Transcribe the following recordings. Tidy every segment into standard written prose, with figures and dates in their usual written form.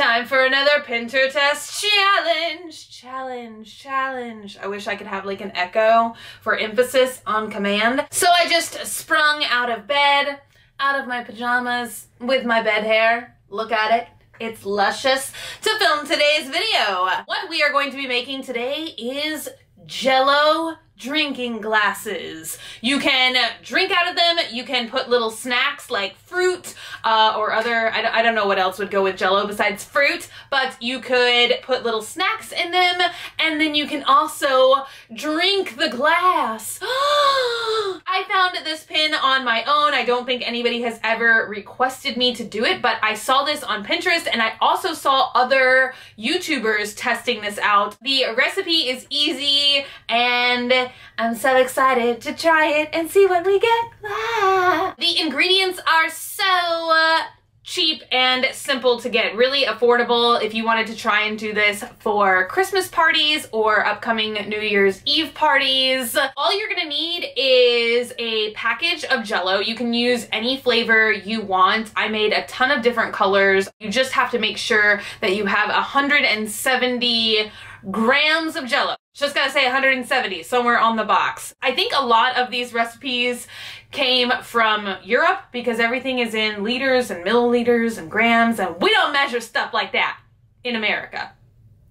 Time for another Pinterest challenge. I wish I could have like an echo for emphasis on command. So I just sprung out of bed, out of my pajamas with my bed hair. Look at it. It's luscious to film today's video. What we are going to be making today is Jell-O drinking glasses. You can drink out of them, you can put little snacks like fruit or other, I don't know what else would go with Jell-O besides fruit, but you could put little snacks in them, and then you can also drink the glass. I found this pin on my own. I don't think anybody has ever requested me to do it, but I saw this on Pinterest and I also saw other YouTubers testing this out. The recipe is easy and I'm so excited to try it and see what we get. The ingredients are so cheap and simple to get, really affordable if you wanted to try and do this for Christmas parties or upcoming New Year's Eve parties. All you're gonna need is a package of Jell-O. You can use any flavor you want. I made a ton of different colors. You just have to make sure that you have 170 grams of Jell-O. Just gotta say 170 somewhere on the box. I think a lot of these recipes came from Europe because everything is in liters and milliliters and grams, and we don't measure stuff like that in America.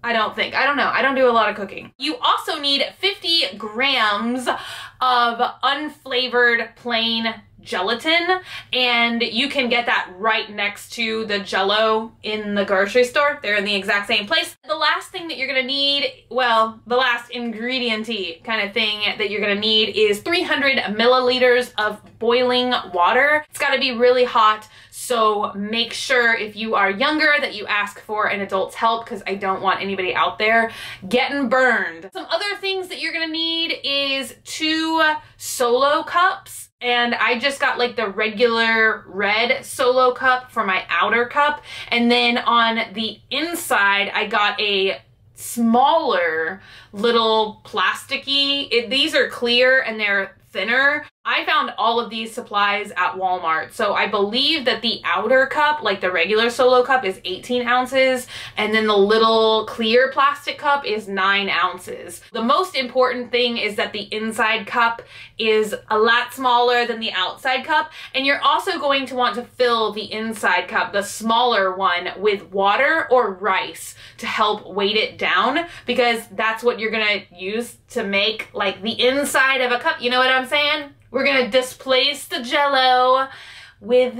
I don't think. I don't know. I don't do a lot of cooking. You also need 50 grams of unflavored plain gelatin, and you can get that right next to the Jell-O in the grocery store. They're in the exact same place. The last thing that you're gonna need, well, the last ingredient-y kind of thing that you're gonna need is 300 milliliters of boiling water. It's gotta be really hot, so make sure if you are younger that you ask for an adult's help, because I don't want anybody out there getting burned. Some other things that you're gonna need is 2 Solo cups. And I just got like the regular red Solo cup for my outer cup. And then on the inside, I got a smaller little plasticky, these are clear and they're thinner. I found all of these supplies at Walmart. So I believe that the outer cup, like the regular Solo cup, is 18 ounces. And then the little clear plastic cup is 9 ounces. The most important thing is that the inside cup is a lot smaller than the outside cup. And you're also going to want to fill the inside cup, the smaller one, with water or rice to help weight it down, because that's what you're gonna use to make like the inside of a cup. You know what I'm saying? We're gonna displace the Jell-O with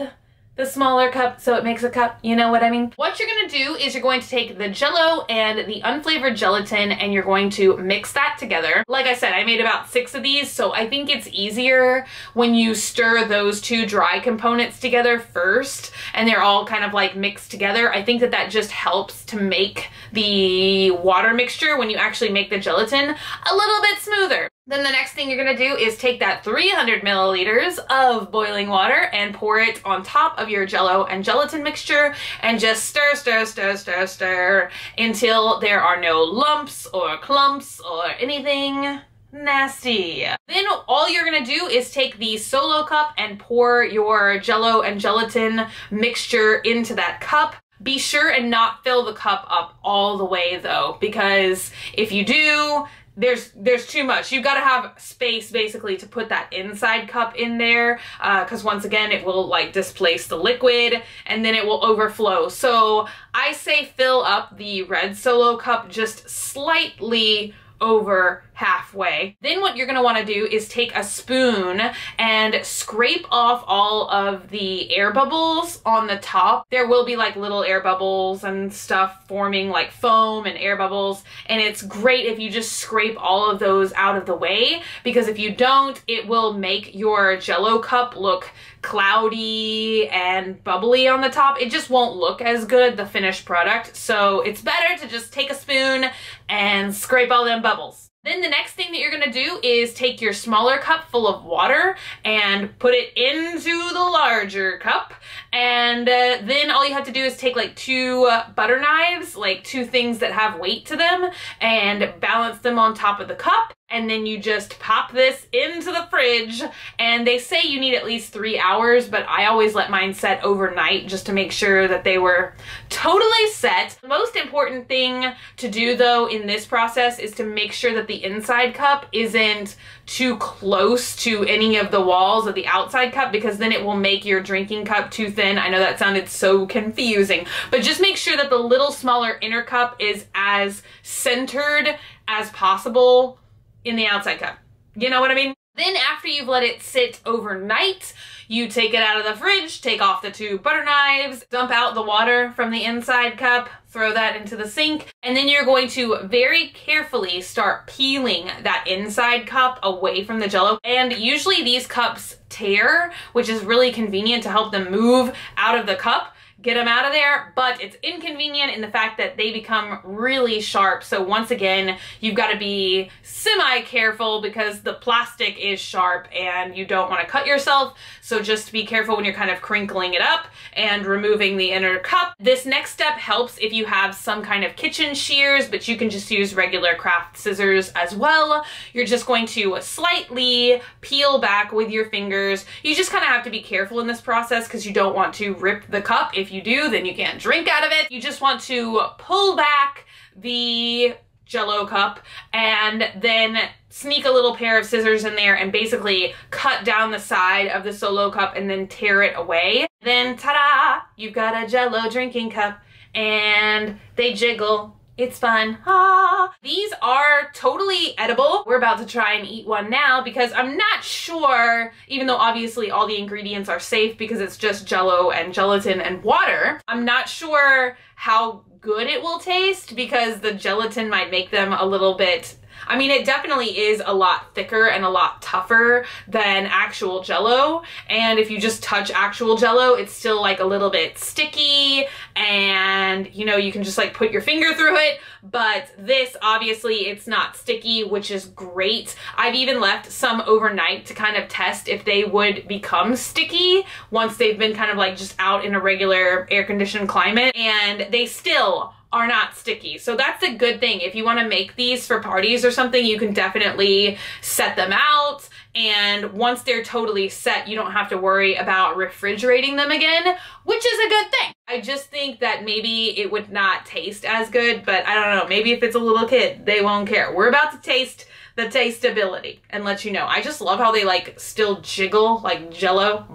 the smaller cup so it makes a cup, you know what I mean? What you're gonna do is you're going to take the Jell-O and the unflavored gelatin and you're going to mix that together. Like I said, I made about 6 of these, so I think it's easier when you stir those 2 dry components together first and they're all kind of like mixed together. I think that that just helps to make the water mixture when you actually make the gelatin a little bit smoother. Then the next thing you're gonna do is take that 300 milliliters of boiling water and pour it on top of your Jell-O and gelatin mixture and just stir, stir, stir, stir, stir until there are no lumps or clumps or anything nasty. Then all you're gonna do is take the Solo cup and pour your Jell-O and gelatin mixture into that cup. Be sure and not fill the cup up all the way though, because if you do, there's too much. You've got to have space basically to put that inside cup in there, because once again it will like displace the liquid and then it will overflow. So I say fill up the red Solo cup just slightly over halfway. Then what you're gonna wanna do is take a spoon and scrape off all of the air bubbles on the top. There will be like little air bubbles and stuff forming like foam and air bubbles, and it's great if you just scrape all of those out of the way, because if you don't, it will make your Jell-O cup look cloudy and bubbly on the top. It just won't look as good, the finished product. So it's better to just take a spoon and scrape all them bubbles. Then the next thing that you're gonna do is take your smaller cup full of water and put it into the larger cup And then all you have to do is take like 2 butter knives, like 2 things that have weight to them, and balance them on top of the cup. And then you just pop this into the fridge, and they say you need at least 3 hours, but I always let mine set overnight just to make sure that they were totally set. The most important thing to do though in this process is to make sure that the inside cup isn't too close to any of the walls of the outside cup, because then it will make your drinking cup too thin. I know that sounded so confusing, but just make sure that the little smaller inner cup is as centered as possible in the outside cup. You know what I mean? Then after you've let it sit overnight, you take it out of the fridge, take off the 2 butter knives, dump out the water from the inside cup, throw that into the sink, and then you're going to very carefully start peeling that inside cup away from the Jell-O. And usually these cups tear, which is really convenient to help them move out of the cup. Get them out of there, but it's inconvenient in the fact that they become really sharp. So once again, you've got to be semi-careful because the plastic is sharp and you don't want to cut yourself. So just be careful when you're kind of crinkling it up and removing the inner cup. This next step helps if you have some kind of kitchen shears, but you can just use regular craft scissors as well. You're just going to slightly peel back with your fingers. You just kind of have to be careful in this process because you don't want to rip the cup. If you do, then you can't drink out of it. You just want to pull back the Jell-O cup and then sneak a little pair of scissors in there and basically cut down the side of the Solo cup and then tear it away. Then ta-da! You've got a Jell-O drinking cup and they jiggle. It's fun. Ah. These are totally edible. We're about to try and eat one now because I'm not sure, even though obviously all the ingredients are safe because it's just Jell-O and gelatin and water, I'm not sure how good it will taste because the gelatin might make them a little bit, I mean, it definitely is a lot thicker and a lot tougher than actual Jell-O. And if you just touch actual Jell-O, it's still like a little bit sticky and, you know, you can just like put your finger through it. But this, obviously, it's not sticky, which is great. I've even left some overnight to kind of test if they would become sticky once they've been kind of like just out in a regular air-conditioned climate. And they still are not sticky. So that's a good thing. If you want to make these for parties or something, you can definitely set them out. And once they're totally set, you don't have to worry about refrigerating them again, which is a good thing. I just think that maybe it would not taste as good, but I don't know. Maybe if it's a little kid, they won't care. We're about to taste the tasteability and let you know. I just love how they like still jiggle like Jell-O.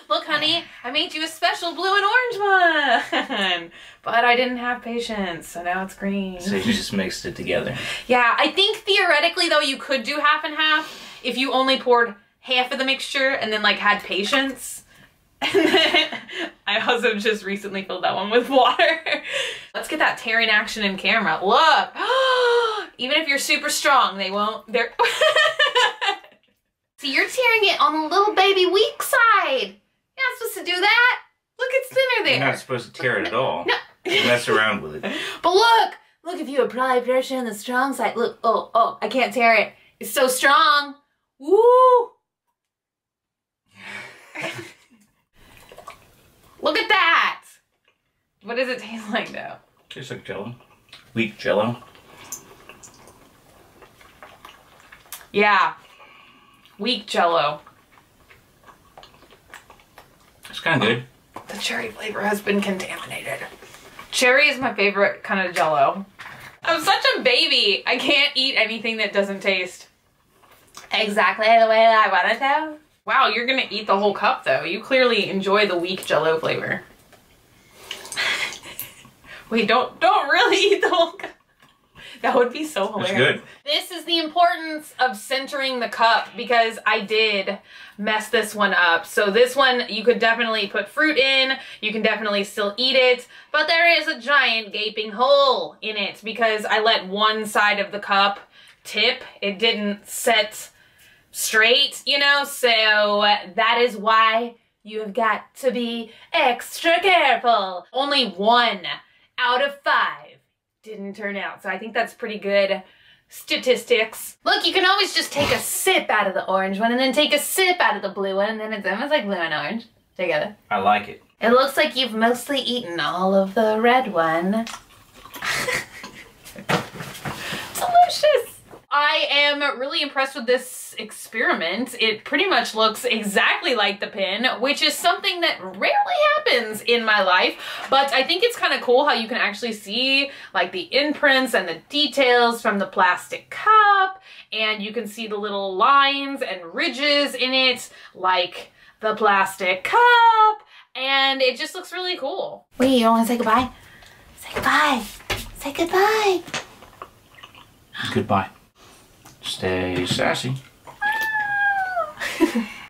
Look, honey, I made you a special blue and orange one. But I didn't have patience, so now it's green. So you just mixed it together. Yeah, I think theoretically though you could do half and half if you only poured half of the mixture and then like had patience. And then I also just recently filled that one with water. Let's get that tearing action in camera. Look, even if you're super strong, they won't, they're... So you're tearing it on the little baby weak side. You're not supposed to do that. Look, it's thinner there. You're not supposed to tear it at all. No. You mess around with it. But look, if you apply pressure on the strong side, look, oh, I can't tear it. It's so strong. Woo! Look at that! What does it taste like though? Tastes like Jell-O. Weak Jell-O. Yeah. Weak Jell-O. It's kind of good. The cherry flavor has been contaminated. Cherry is my favorite kind of Jell-O. I'm such a baby. I can't eat anything that doesn't taste exactly the way I want it to. Wow, you're gonna eat the whole cup though. You clearly enjoy the weak Jell-O flavor. Wait, don't really eat the whole cup. That would be so hilarious. It's good. This is the importance of centering the cup because I did mess this one up. So this one, you could definitely put fruit in. You can definitely still eat it. But there is a giant gaping hole in it because I let one side of the cup tip. It didn't set straight, you know? So that is why you have got to be extra careful. Only 1 out of 5 didn't turn out. So I think that's pretty good statistics. Look, you can always just take a sip out of the orange one and then take a sip out of the blue one and then it's almost like blue and orange. Do you get it? I like it. It looks like you've mostly eaten all of the red one. Delicious! I am really impressed with this experiment. It pretty much looks exactly like the pin, which is something that rarely happens in my life, but I think it's kind of cool how you can actually see like the imprints and the details from the plastic cup, and you can see the little lines and ridges in it like the plastic cup, and it just looks really cool. Wait, you don't want to say goodbye? Say goodbye. Say goodbye. Goodbye. Stay sassy.